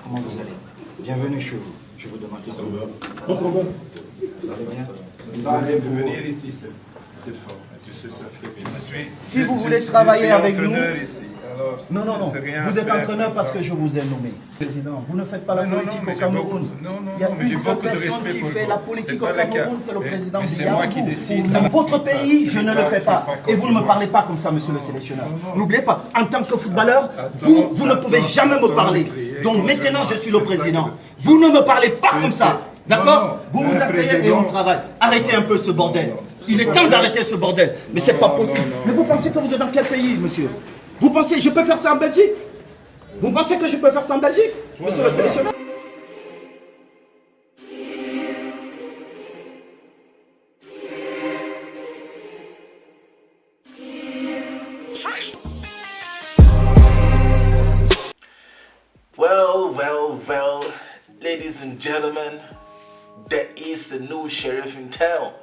Comment vous allez? Bienvenue chez vous. Je vous demande tout ça. Ça va bien. De venir ici, c'est fort. Tu sais, ça fait bien. Si vous voulez travailler avec nous... Ici. Alors, Non. Vous êtes entraîneur parce que je vous ai nommé. Président, vous ne faites pas la politique au Cameroun. Il y a une seule personne qui fait la politique au Cameroun, c'est le président c'est moi qui décide. Dans votre pays, je ne le fais pas. Et vous ne me parlez pas comme ça, monsieur le sélectionneur. N'oubliez pas, en tant que footballeur, vous ne pouvez jamais me parler. Donc maintenant, je suis le président. Vous ne me parlez pas comme ça. D'accord? Vous vous asseyez et on travaille. Arrêtez un peu ce bordel. Il est temps d'arrêter ce bordel. Mais c'est pas possible. Mais vous pensez que vous êtes dans quel pays, monsieur? Vous pensez, je peux faire ça en Belgique? Vous pensez que je peux faire ça en Belgique, monsieur le sélectionneur? Well, ladies and gentlemen, there is a new sheriff in town.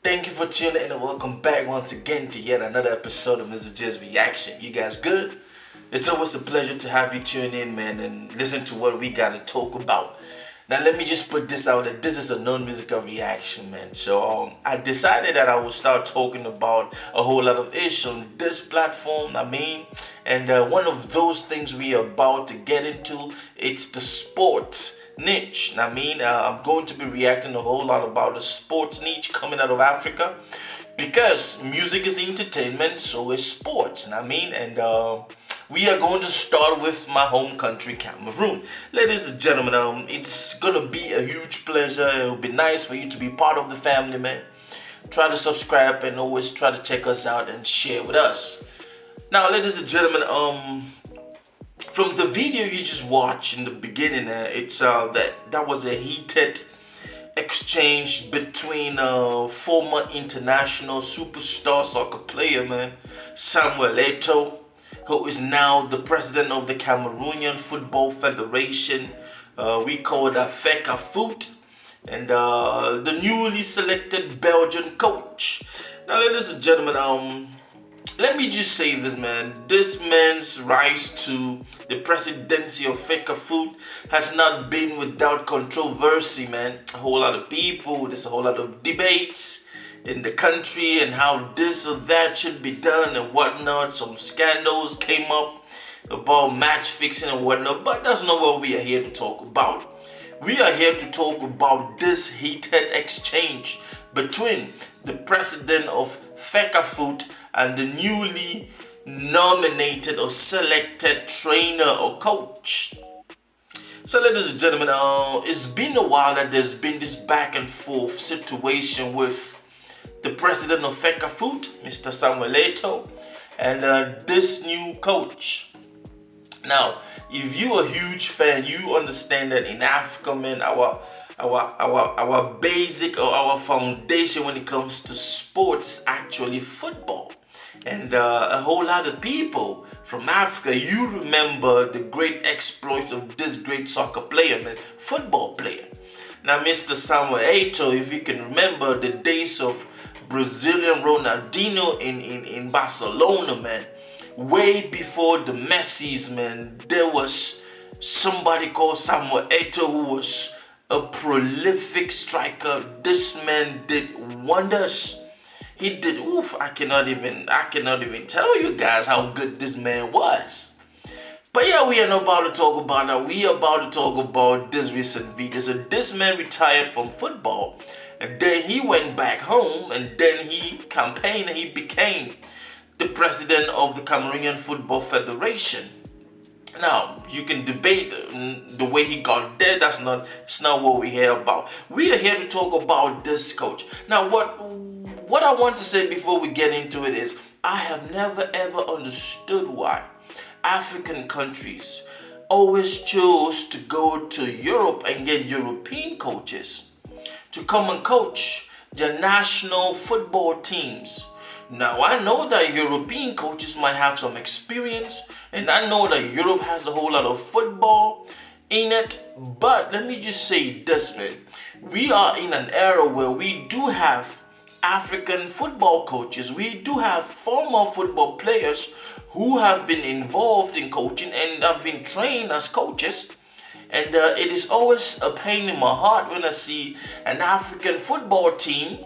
Thank you for tuning in and welcome back once again to yet another episode of MisterJaay's Reaction. You guys good? It's always a pleasure to have you tune in, man, and listen to what we gotta talk about. Now let me just put this out that this is a non-musical reaction, man. So I decided that I would start talking about a whole lot of issues on this platform, and one of those things we are about to get into, it's the sports niche. I'm going to be reacting a whole lot about the sports niche coming out of Africa, because music is entertainment, so is sports. We are going to start with my home country, Cameroon. Ladies and gentlemen, it's gonna be a huge pleasure. It'll be nice for you to be part of the family, man. Try to subscribe and always try to check us out and share with us. Now, ladies and gentlemen, from the video you just watched in the beginning, it's that was a heated exchange between former international superstar soccer player, man, Samuel Eto'o, who is now the president of the Cameroonian Football Federation. We call that Fecafoot, and the newly selected Belgian coach. Now, ladies and gentlemen, let me just say this, man. This man's rise to the presidency of Fecafoot has not been without controversy, man. A whole lot of people, there's a whole lot of debates in the country and how this or that should be done and whatnot. Some scandals came up about match fixing and whatnot, but that's not what we are here to talk about. We are here to talk about this heated exchange between the president of Fecafoot and the newly nominated or selected trainer or coach. So, ladies and gentlemen, it's been a while that there's been this back and forth situation with the president of Fecafoot, Mr. Samuel Eto'o, and this new coach. Now, if you're a huge fan, you understand that in Africa, man, our basic or our foundation when it comes to sports is actually football. And a whole lot of people from Africa, you remember the great exploits of this great soccer player, man, football player. Now, Mr. Samuel Eto'o, if you can remember the days of Brazilian Ronaldinho in Barcelona, man, way before the Messis, man, there was somebody called Samuel Eto'o who was a prolific striker. This man did wonders. He did, I cannot even tell you guys how good this man was. But yeah, we are not about to talk about that. We are about to talk about this recent video. So this man retired from football, and then he went back home, and then he campaigned and he became the president of the Cameroonian Football Federation. Now, you can debate the way he got there. It's not what we're here about. We are here to talk about this coach. Now, what I want to say before we get into it is, I have never ever understood why African countries always chose to go to Europe and get European coaches to come and coach their national football teams. Now, I know that European coaches might have some experience, and I know that Europe has a whole lot of football in it, but let me just say this, man. We are in an era where we do have African football coaches, we do have former football players who have been involved in coaching and have been trained as coaches. And it is always a pain in my heart when I see an African football team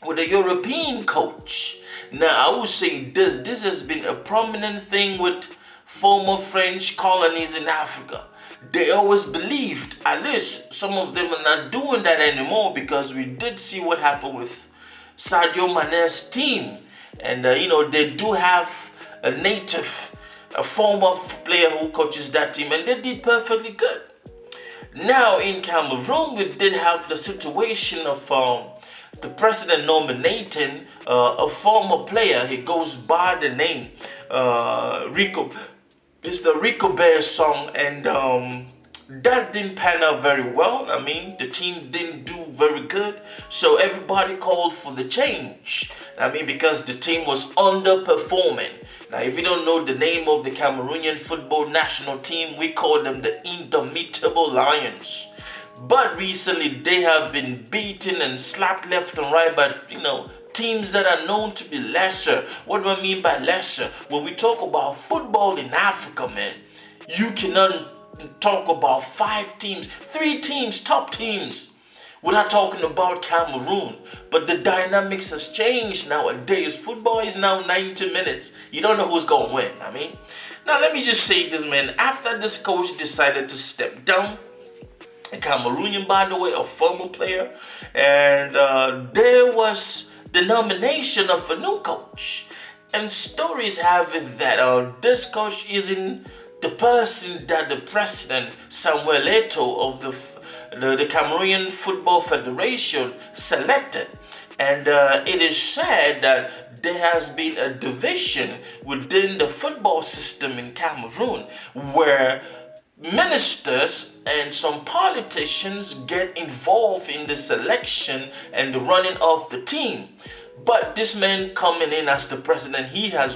with a European coach. Now, I would say this has been a prominent thing with former French colonies in Africa. They always believed, at least some of them are not doing that anymore, because we did see what happened with Sadio Mane's team. And, they do have a former player who coaches that team, and they did perfectly good. Now, in Cameroon, we did have the situation of the president nominating a former player. He goes by the name Rico. It's the Rico Bear song, and that didn't pan out very well. I mean, the team didn't do very good, so everybody called for the change. I mean, because the team was underperforming. Now, if you don't know the name of the Cameroonian football national team, we call them the Indomitable Lions. But recently, they have been beaten and slapped left and right by, teams that are known to be lesser. What do I mean by lesser? When we talk about football in Africa, man, you cannot talk about 5 teams, 3 teams, top teams, without talking about Cameroon. But the dynamics has changed nowadays. Football is now 90 minutes. You don't know who's going to win. I mean, now let me just say this, man. After this coach decided to step down, a Cameroonian, by the way, a former player, and there was the nomination of a new coach. And stories have it that this coach isn't the person that the president, Samuel Eto'o of the Cameroonian Football Federation selected. And it is said that there has been a division within the football system in Cameroon where ministers and some politicians get involved in the selection and the running of the team. But this man coming in as the president, he has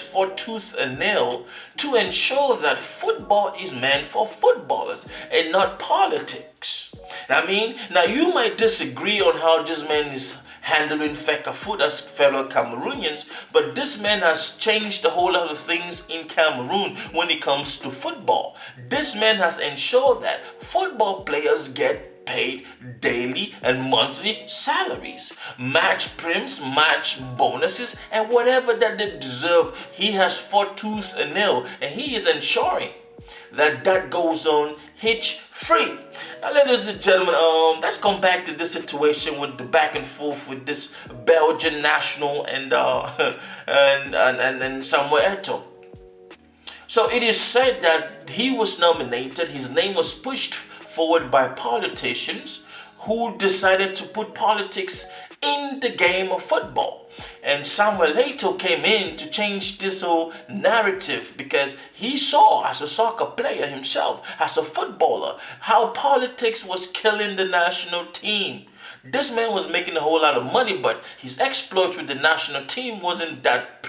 fought tooth and nail to ensure that football is meant for footballers and not politics. I mean, now you might disagree on how this man is handling Fecafoot as fellow Cameroonians, but this man has changed a whole lot of things in Cameroon when it comes to football. This man has ensured that football players get paid daily and monthly salaries, match prims, match bonuses, and whatever that they deserve. He has fought tooth and nail, and he is ensuring that goes on hitch free. Now, ladies and gentlemen, let's come back to this situation with the back and forth with this Belgian national and Samuel Eto'o. So it is said that he was nominated. His name was pushed forward by politicians who decided to put politics in the game of football. And Samuel Eto'o came in to change this whole narrative because he saw, as a soccer player himself, as a footballer, how politics was killing the national team. This man was making a whole lot of money, but his exploits with the national team wasn't that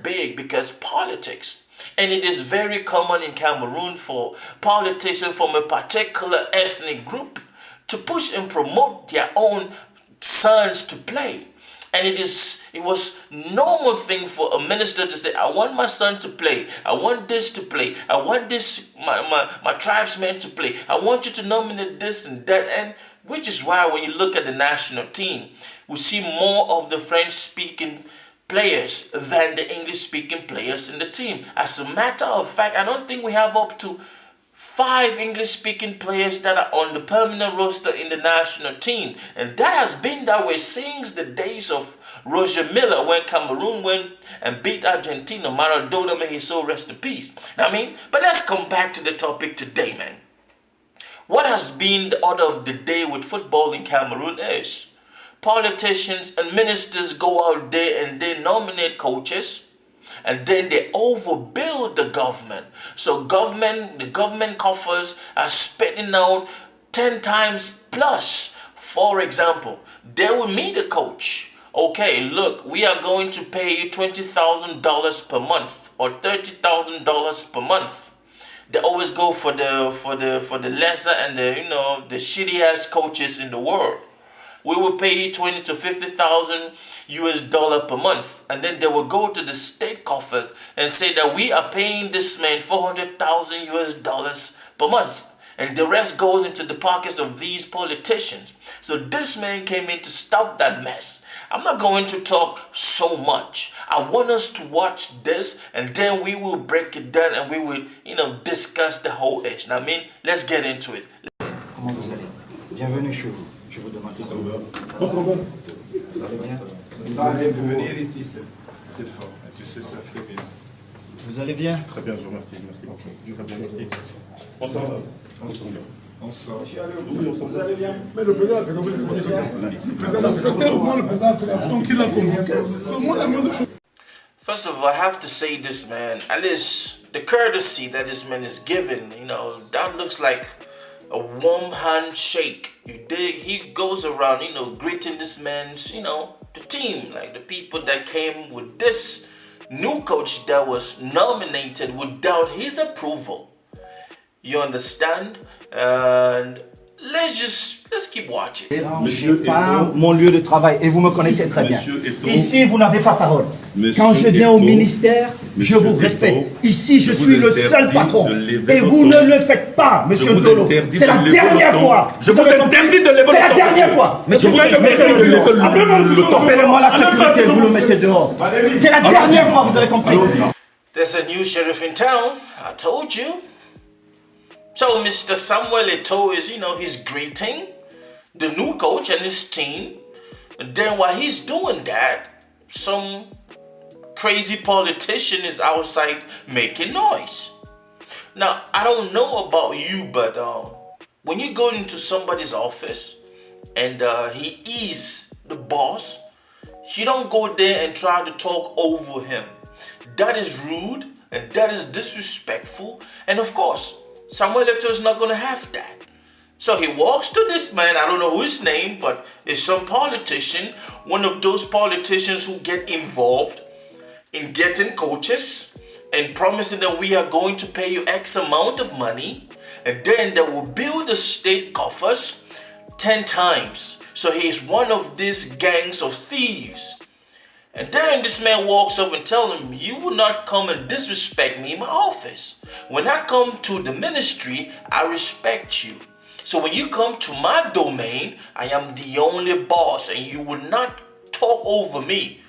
big because politics. And it is very common in Cameroon for politicians from a particular ethnic group to push and promote their own sons to play. And it was normal thing for a minister to say, I want my son to play. I want this to play. I want this, my tribesmen to play. I want you to nominate this and that. And which is why when you look at the national team, we see more of the French-speaking players than the English-speaking players in the team. As a matter of fact, I don't think we have up to 5 English-speaking players that are on the permanent roster in the national team. And that has been that way since the days of Roger Miller, when Cameroon went and beat Argentina. Maradona, may his soul rest in peace. But let's come back to the topic today, man. What has been the order of the day with football in Cameroon is politicians and ministers go out there and they nominate coaches, and then they overbuild the government. So the government coffers are spending out 10 times plus. For example, they will meet a coach. Okay, look, we are going to pay you $20,000 per month or $30,000 per month. They always go for the lesser and the shitty ass coaches in the world. We will pay 20 to 50,000 US dollar per month, and then they will go to the state coffers and say that we are paying this man 400,000 US dollars per month, and the rest goes into the pockets of these politicians. So this man came in to stop that mess. I'm not going to talk so much. I want us to watch this, and then we will break it down and we will, discuss the whole issue. Now, let's get into it. Comment vous allez? Bienvenue chez vous. Je vous demande tout ça. De venir ici, c'est fort. Tu sais, ça fait bien. Vous allez bien? Très bien, je vous remercie. Merci. Très bien, merci. On s'en va. On sort. Vous allez bien? Mais le président a fait comme le président secrétaire, au moins le président a fait l'action qu'il a convoqué. C'est au moins la moindre chose. First of all, I have to say this, man, at least the courtesy that this man is given, that looks like a warm handshake. You dig? He goes around, greeting this man's, the team, like the people that came with this new coach that was nominated without his approval. You understand? And let's keep watching. Dérangez pas mon lieu de travail, et vous me connaissez très bien. Eto'o, Ici, vous n'avez pas parole. Quand je viens au ministère, je vous respecte. Ici, je suis le seul patron. Et vous ne le faites pas, monsieur Eto'o. C'est la dernière fois. Je vous interdis de lever le ton. C'est la dernière fois. Monsieur, appelez-moi la sécurité, vous le mettez dehors. C'est la dernière fois, vous avez compris. There's a new sheriff in town. I told you. So Mr. Samuel Eto'o is, he's greeting the new coach and his team. And then while he's doing that, some crazy politician is outside making noise. Now, I don't know about you, but when you go into somebody's office and he is the boss, you don't go there and try to talk over him. That is rude and that is disrespectful. And of course, Samuel Eto'o is not going to have that. So he walks to this man, I don't know his name, but it's some politician, one of those politicians who get involved in getting coaches and promising that we are going to pay you X amount of money, and then they will build the state coffers 10 times. So he is one of these gangs of thieves. And then this man walks up and tells him, you will not come and disrespect me in my office. When I come to the ministry, I respect you. So when you come to my domain, I am the only boss and you will not talk over me.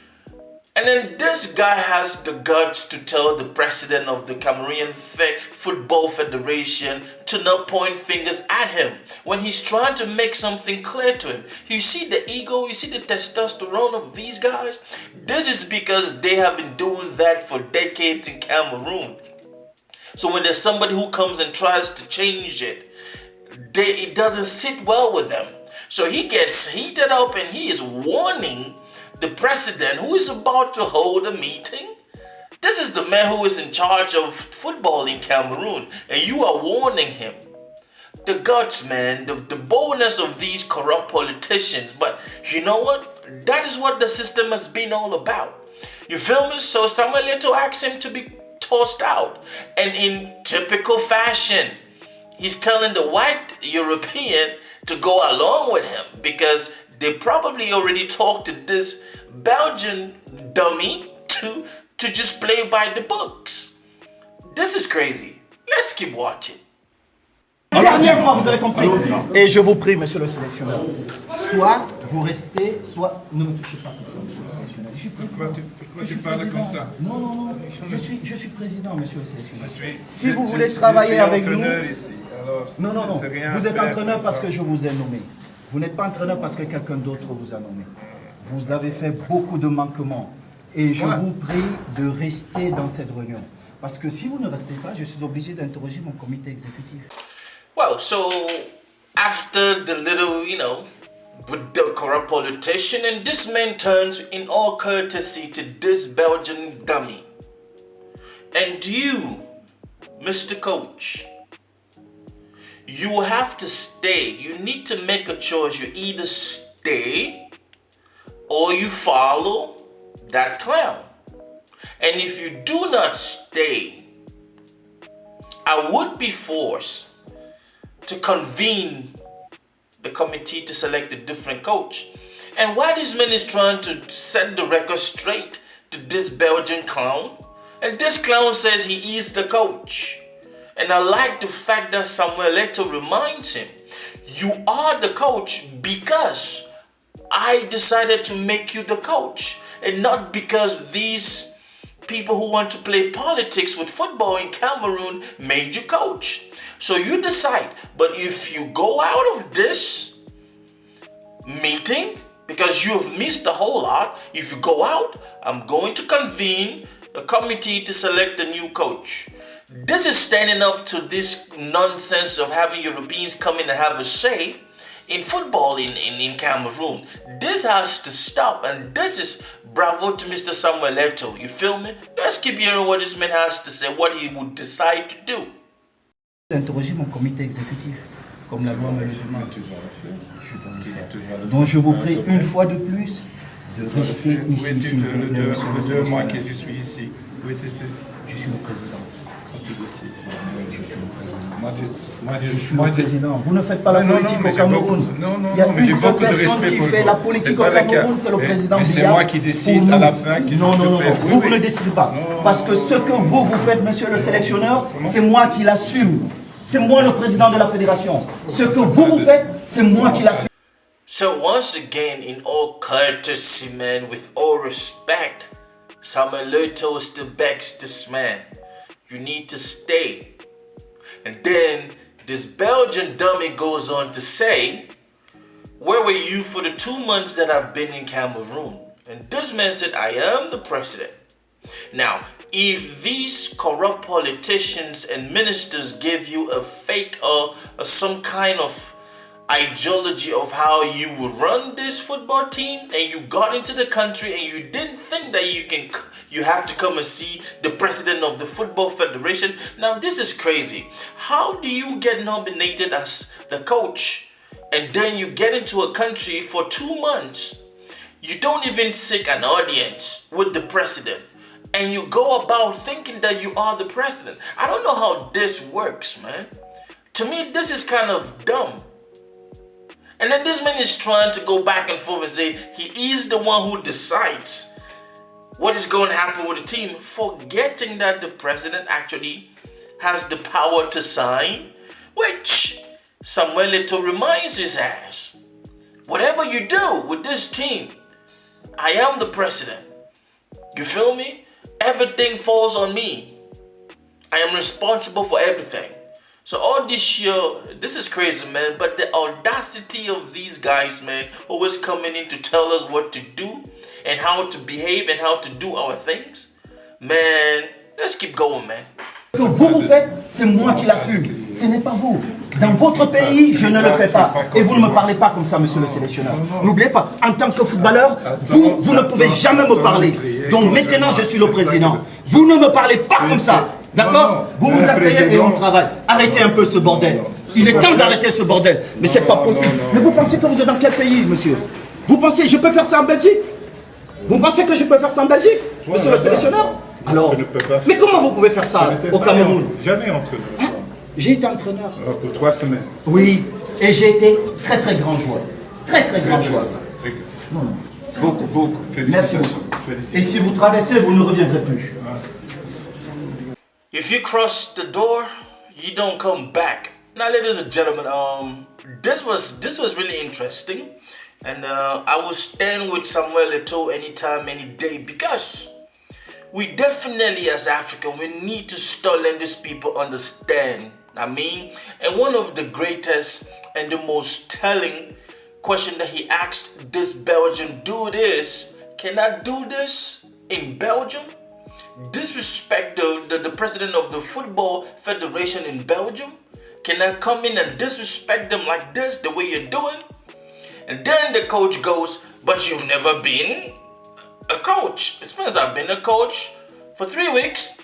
And then this guy has the guts to tell the president of the Cameroonian Football Federation to not point fingers at him when he's trying to make something clear to him. You see the ego, you see the testosterone of these guys? This is because they have been doing that for decades in Cameroon. So when there's somebody who comes and tries to change it, it doesn't sit well with them. So he gets heated up and he is warning the president who is about to hold a meeting. This is the man who is in charge of football in Cameroon, and you are warning him. The guts, man, the boldness of these corrupt politicians. But you know what? That is what the system has been all about. You feel me? So Samuel Eto'o asked him to be tossed out. And in typical fashion, he's telling the white European to go along with him because they probably already talked to this Belgian dummy to just play by the books. This is crazy. Let's keep watching. Dernière fois, vous avez compris. Et je vous prie, monsieur le sélectionneur, soit vous restez, soit ne me touchez pas comme ça, monsieur le sélectionneur. Je suis président. Pourquoi tu parles comme ça? Non. Je suis président, monsieur le sélectionneur. Si vous je voulez travailler avec nous... Ici, alors, Non. c'est rien Vous à êtes faire. entraîneur parce que je vous ai nommé. Vous n'êtes pas entraîneur parce que quelqu'un d'autre vous a nommé. Vous avez fait beaucoup de manquements. Et je vous prie de rester dans cette réunion. Parce que si vous ne restez pas, je suis obligé d'interroger mon comité exécutif. Well, so after the little, with the corrupt politician, and this man turns in all courtesy to this Belgian dummy. And you, Mr. Coach, you have to stay. You need to make a choice. You either stay or you follow that clown. And if you do not stay, I would be forced to convene the committee to select a different coach. And why this man is trying to set the record straight to this Belgian clown, and this clown says he is the coach. And I like the fact that Samuel Eto'o reminds him, you are the coach because I decided to make you the coach, and not because these people who want to play politics with football in Cameroon made you coach. So you decide. But if you go out of this meeting, because you've missed a whole lot, if you go out, I'm going to convene a committee to select a new coach. This is standing up to this nonsense of having Europeans come in and have a say in football in Cameroon. This has to stop, and this is bravo to Mr. Samuel Eto'o. You feel me? Let's keep hearing what this man has to say, what he would decide to do. Interroger mon comité exécutif, comme la loi me le demande. Donc je vous prie une fois de plus de rester ici. Le 2 mois que je suis ici, où étais-tu? Je suis le président. Je suis le Moi, président. Vous ne faites pas la politique au Cameroun. Il y a une seule personne qui fait la politique au Cameroun, c'est le président Biya. C'est moi qui décide à la fin. Non, vous ne décidez pas. Parce que ce que vous faites, monsieur le sélectionneur, c'est moi qui l'assume. C'est moi le président de la fédération. Ce que vous faites, c'est moi qui l'assume. So once again, in all courtesy, man, with all respect, Samuel Eto'o still begs this man, you need to stay. And then this Belgian dummy goes on to say, where were you for the 2 months that I've been in Cameroon? And this man said, I am the president. Now, if these corrupt politicians and ministers give you a fake or some kind of ideology of how you would run this football team, and you got into the country and you didn't think that you have to come and see the president of the football federation. Now this is crazy. How do you get nominated as the coach and then you get into a country for 2 months? You don't even seek an audience with the president, and you go about thinking that you are the president. I don't know how this works, man. To me, this is kind of dumb. And then this man is trying to go back and forth and say he is the one who decides what is going to happen with the team, forgetting that the president actually has the power to sign, which Samuel Eto'o reminds his ass. Whatever you do with this team, I am the president. You feel me? Everything falls on me. I am responsible for everything. So all this year, this is crazy, man. But the audacity of these guys, man, always coming in to tell us what to do and how to behave and how to do our things. Man, let's keep going, man. Ce que vous faites, c'est moi qui l'assume. Ce n'est pas vous. Dans votre pays, je ne le fais pas. Et vous ne me parlez pas comme ça, monsieur le sélectionneur. N'oubliez pas, en tant que footballeur, vous ne pouvez jamais me parler. Donc maintenant, je suis le président. Vous ne me parlez pas comme ça. D'accord? Vous vous asseyez et on travaille. Arrêtez un peu ce bordel. Il est temps d'arrêter ce bordel. Mais c'est pas possible. Mais vous pensez que vous êtes dans quel pays, monsieur? Vous pensez, je peux faire ça en Belgique? Vous pensez que je peux faire ça en Belgique, monsieur le sélectionneur? Alors, mais comment vous pouvez faire ça au Cameroun? Jamais entraîneur. Hein? J'ai été entraîneur. Pour 3 semaines. Oui, et j'ai été très très grand joueur. Très très grand joueur. Non, non. Beaucoup. Merci beaucoup. Et si vous traversez, vous ne reviendrez plus. If you cross the door, you don't come back. Now, ladies and gentlemen, this was really interesting, and I will stand with Samuel Eto'o anytime, any day, because we definitely, as African, we need to start letting these people understand. I mean, and one of the greatest and the most telling question that he asked this Belgian dude is, can I do this in Belgium? Disrespect the president of the football federation in Belgium? Can I come in and disrespect them like this, the way you're doing? And then the coach goes, but you've never been a coach. It means I've been a coach for 3 weeks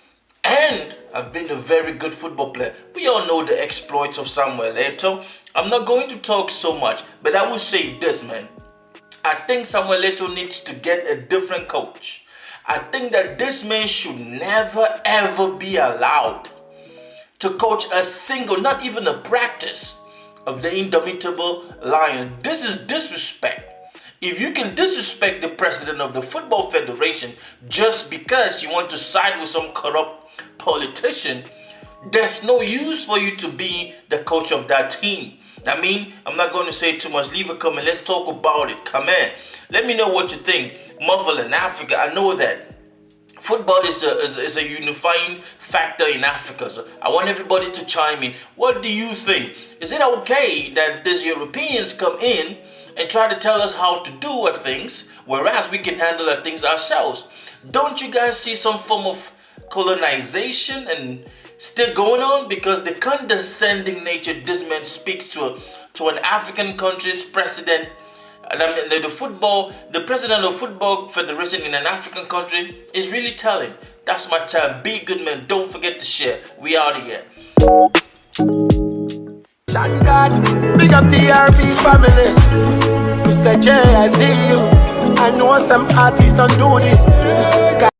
and I've been a very good football player. We all know the exploits of Samuel Eto'o. I'm not going to talk so much, but I will say this, man. I think Samuel Eto'o needs to get a different coach. I think that this man should never ever be allowed to coach a single, not even a practice, of the Indomitable Lion. This is disrespect. If you can disrespect the president of the Football Federation just because you want to side with some corrupt politician, there's no use for you to be the coach of that team. I mean, I'm not going to say too much. Leave a comment. Let's talk about it. Come in. Let me know what you think. Marvel in Africa, I know that football is a unifying factor in Africa. So I want everybody to chime in. What do you think? Is it okay that these Europeans come in and try to tell us how to do our things, whereas we can handle our things ourselves? Don't you guys see some form of colonization and still going on? Because the condescending nature this man speaks to an African country's president, and I mean, the president of Football Federation in an African country is really telling. That's my time. Be good, man. Don't forget to share. We out of here. God, big up TRB family. MisterJaay, I see you. I know some artists don't do this.